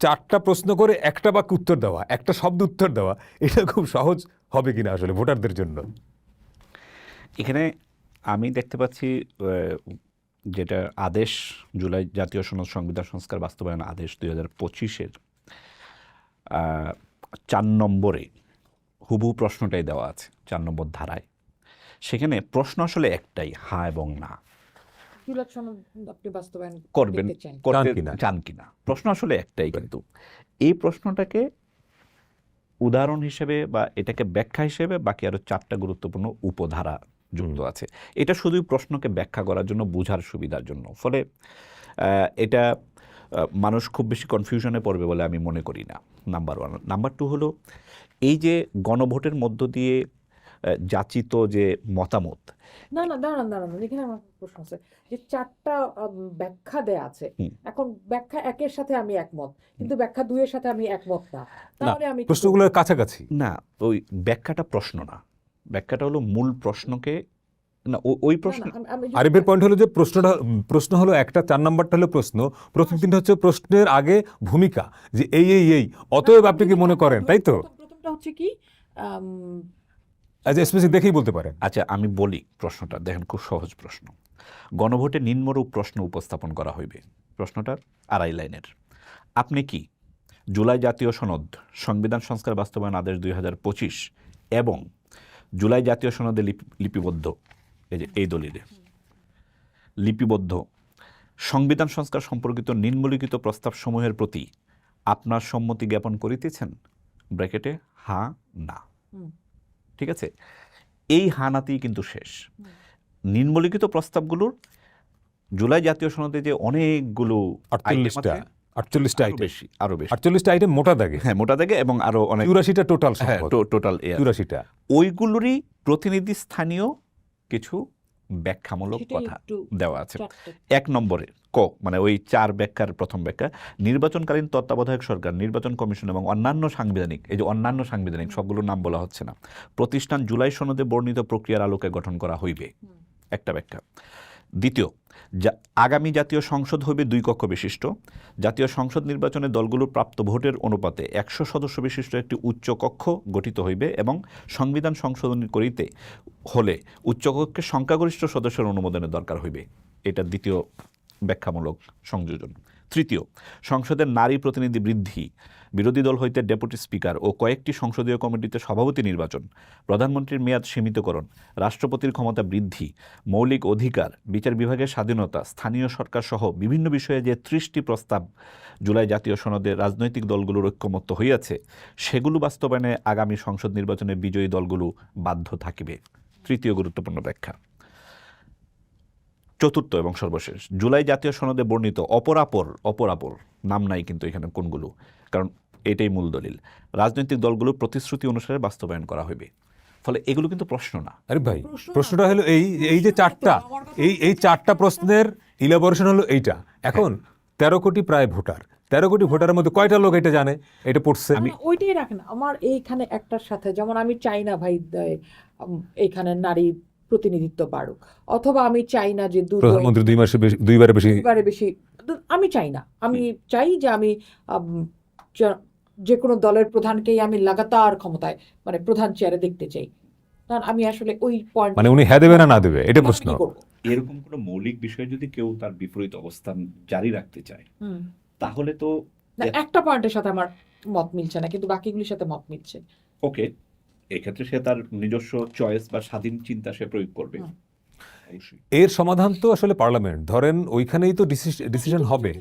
4টা প্রশ্ন করে একটা বাক্য উত্তর দেওয়া, একটা শব্দ উত্তর দেওয়া, এটা খুব সহজ হবে কিনা আসলে ভোটারদের জন্য? এখানে আমি দেখতে পাচ্ছি যেটা আদেশ, জুলাই জাতীয় সনদ সংবিধান সংস্কার বাস্তবায়ন আদেশ 2025-এর 4 নম্বরে হুবহু প্রশ্নটাই দেওয়া আছে 4 নম্বর ধারায়। সেখানে প্রশ্ন আসলে একটাই, হ্যাঁ এবং না। আপনি বাস্তবায়ন করবেন, দেখতে চান করতে কিনা? চান কিনা, প্রশ্ন আসলে একটাই। কিন্তু এই প্রশ্নটাকে উদাহরণ হিসেবে বা এটাকে ব্যাখ্যা হিসেবে বাকি আরো 4টা গুরুত্বপূর্ণ উপধারা যুক্ত আছে। এটা শুধুই প্রশ্নকে ব্যাখ্যা করার জন্য, বোঝার সুবিধার জন্য। ফলে এটা মানুষ খুব বেশি কনফিউশনে পড়বে বলে আমি মনে করি না, নাম্বার 1। নাম্বার 2 হলো এই যে গণভোটের মধ্য দিয়ে যাচিত যে মতামত, না দাঁড়ান, এখানে আমার প্রশ্ন আছে যে 4টা ব্যাখ্যা দেয়া আছে। এখন ব্যাখ্যা 1-এর সাথে আমি একমত, কিন্তু ব্যাখ্যা 2-এর সাথে আমি একমত না, তাহলে আমি প্রশ্নগুলোর কাছাকাছি না, ওই ব্যাখ্যাটা প্রশ্ন না, ব্যাখ্যাটা হলো মূল প্রশ্নকে না, ওই প্রশ্ন। আরিফের পয়েন্ট হলো যে প্রশ্ন হলো একটা, 4 নম্বরটা হলো প্রশ্ন, প্রথম 3টা হচ্ছে প্রশ্নের আগে ভূমিকা, যে এই অতএব আপনি কি মনে করেন, তাই তো? প্রথমটা হচ্ছে কি স্পেসিফিক দেখেই বলতে পারেন। আচ্ছা, আমি বলি প্রশ্নটা, দেখেন খুব সহজ প্রশ্ন। গণভোটে নিম্নরূপ প্রশ্ন উপস্থাপন করা হইবে। প্রশ্নটা 2.5 লাইনের। আপনি কি জুলাই জাতীয় সনদ সংবিধান সংস্কার বাস্তবায়ন আদেশ 2025 এবং জুলাই জাতীয় সনদে লিপিবদ্ধ, এই যে এই দলিলে লিপিবদ্ধ সংবিধান সংস্কার সম্পর্কিত নিম্নলিখিত প্রস্তাব সমূহের প্রতি আপনার সম্মতি জ্ঞাপন করিতেছেন? ব্র্যাকেটে হ্যাঁ না। ঠিক আছে, এই হানাতেই কিন্তু শেষ। নিম্নলিখিত প্রস্তাবগুলোর জুলাই জাতীয় সনদে যে অনেকগুলো 48টা আইটেম, বেশি, আরো বেশি 48টা আইটেম মোটা দাগে, হ্যাঁ মোটা দাগে, এবং আরো অনেক 84টা টোটাল, টোটাল 84টা। ওইগুলোরই প্রতিনিধি স্থানীয় কিছু ব্যাখ্যামূলক কথা দেওয়া আছে। 1 নম্বরে মানে ওই 4 ব্যাখ্যার প্রথম ব্যাখ্যা, নির্বাচনকালীন তত্ত্বাবধায়ক সরকার, নির্বাচন কমিশন এবং অন্যান্য সাংবিধানিক, এই যে অন্যান্য সাংবিধানিক সবগুলোর নাম বলা হচ্ছে না, প্রতিষ্ঠান জুলাই সনদে বর্ণিত প্রক্রিয়ার আলোকে গঠন করা হইবে, একটা ব্যাখ্যা। দ্বিতীয়, আগামী জাতীয় সংসদ হইবে 2 কক্ষ বিশিষ্ট। জাতীয় সংসদ নির্বাচনে দলগুলোর প্রাপ্ত ভোটের অনুপাতে 100 সদস্য বিশিষ্ট একটি উচ্চ কক্ষ গঠিত হইবে এবং সংবিধান সংশোধন করিতে হলে উচ্চকক্ষের সংখ্যাগরিষ্ঠ সদস্যের অনুমোদনের দরকার হইবে। এটা দ্বিতীয় ব্যাখ্যামূলক সংযোজন। তৃতীয়, সংসদের নারী প্রতিনিধি বৃদ্ধি, বিরোধী দল হইতে ডেপুটি স্পিকার ও কয়েকটি সংসদীয় কমিটিতে সভাপতি নির্বাচন, প্রধানমন্ত্রীর মেয়াদ সীমিতকরণ, রাষ্ট্রপতির ক্ষমতা বৃদ্ধি, মৌলিক অধিকার, বিচার বিভাগের স্বাধীনতা, স্থানীয় সরকার সহ বিভিন্ন বিষয়ে যে 30টি প্রস্তাব জুলাই জাতীয় সনদে রাজনৈতিক দলগুলোর ঐক্যমত্য হইয়াছে, সেগুলো বাস্তবায়নে আগামী সংসদ নির্বাচনে বিজয়ী দলগুলো বাধ্য থাকিবে। তৃতীয় গুরুত্বপূর্ণ ব্যাখ্যা। চতুর্থ এবং সর্বশেষ, জুলাই জাতীয় সনদে বর্ণিত অপরাপর নাম নাই কিন্তু এখানে কোনগুলো, কারণ এটাই মূল দলিল, রাজনৈতিক দলগুলো প্রতিশ্রুতি অনুসারে বাস্তবায়ন করা হইবে। ফলে এগুলো কিন্তু প্রশ্ন না। আরে ভাই, প্রশ্নটা হলো এই যে 4টা, এই 4টা প্রশ্নের ইলাবোরেশন হলো এইটা। এখন 13 কোটি প্রায় ভোটার, 13 কোটি ভোটারের মধ্যে কয়টা লোক এটা জানে, এটা পড়ছে? আমি ওইটাই রাখেন আমার এইখানে একটার সাথে, যেমন আমি চাই না ভাই এইখানে নারী প্রতিনিধিত্ব বাড়ুক, অথবা আমি চাই না যে প্রধানমন্ত্রী 2বারে বেশি, আমি চাই না। আমি চাই যে আমি যে কোনো দলের প্রধানকেই আমি লাগাতার ক্ষমতায়, মানে প্রধান চেয়ারে দেখতে চাই। কারণ আমি আসলে ওই পয়েন্ট, মানে উনি হ্যাঁ দেবে না দেবে, এটা প্রশ্ন। এরকম কোনো মৌলিক বিষয়ে যদি কেউ তার বিপরীত অবস্থান জারি রাখতে চায়, তাহলে তো একটা পয়েন্টের সাথে আমার মত মিলছে না, কিন্তু বাকিগুলির সাথে মত মিলছে। ওকে, এক্ষেত্রে সে তার নিজস্ব চয়েস বা স্বাধীন চিন্তা সে প্রয়োগ করবে। এর সমাধান তো আসলে পার্লামেন্ট, ধরেন ওইখানেই তো ডিসিশন হবে।